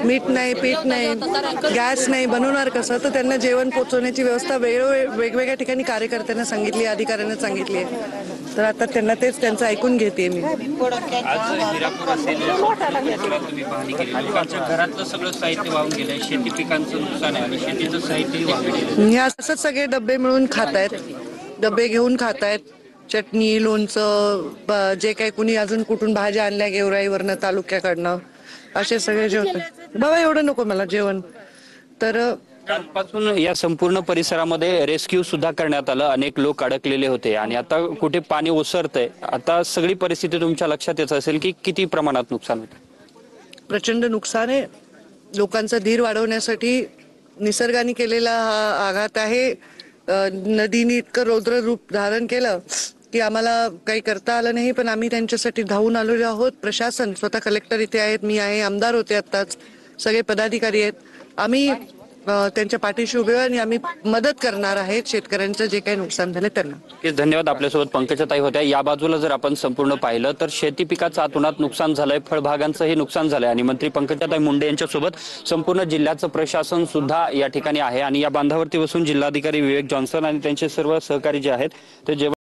मीठ नाही, पीठ नाही, गॅस नाही, बनवणार कसं? तर त्यांना जेवण पोहोचवण्याची व्यवस्था वेगवेगळ्या ठिकाणी कार्यकर्त्यांना सांगितली, अधिकाऱ्यांना सांगितली आहे. तर आता त्यांना तेच त्यांचं ऐकून घेते मी. आज हिरापूर असेल तुम्ही पाहणी केली, लोकांच्या घरातलं सगळं साहित्य वाहून गेलंय, शेती पिकांचं नुकसान आहे आणि शेतीचं साहित्यही वाहून गेलं. हे असंच सगळे डबे मिळून खातायत, डबे घेऊन खातायत. चटणी, लोणचं, जे काही कुणी अजून कुठून भाज्या आणल्या गेवराईवरनं, तालुक्याकडनं, असे सगळे जेवतात. बाबा एवढं नको मला जेवण. तर कालपासून या संपूर्ण परिसरामध्ये रेस्क्यू सुद्धा करण्यात आलं, अनेक लोक अडकलेले होते आणि आता कुठे पाणी ओसरतंय. आता सगळी परिस्थिती तुमच्या लक्षात येत असेल की किती प्रमाणात नुकसान होतं. प्रचंड नुकसान आहे. लोकांचा धीर वाढवण्यासाठी निसर्गाने केलेला हा आघात आहे. नदीने इतकं रौद्र रूप धारण केलं की आम्हाला काही करता आलं नाही, पण आम्ही त्यांच्यासाठी धावून आलेलो आहोत. प्रशासन स्वतः, कलेक्टर इथे आहेत, मी आहे, आमदार होते आत्ताच, सगळे पदाधिकारी आहेत. आम्ही त्यांच्या पाठीशी उभे आणि आम्ही मदत करणार आहेत शेतकऱ्यांचं जे काही नुकसान झालं त्यांना. धन्यवाद. आपल्यासोबत पंकजाताई होत्या. या बाजूला जर आपण संपूर्ण पाहिलं तर शेती पिकाचं अतोनात नुकसान झालंय, फळबागांचंही नुकसान झालंय आणि मंत्री पंकजाताई मुंडे यांच्यासोबत संपूर्ण जिल्ह्याचं प्रशासन सुद्धा या ठिकाणी आहे आणि या बांधावरती बसून जिल्हाधिकारी विवेक जॉन्सन आणि त्यांचे सर्व सहकारी जे आहेत ते जेव्हा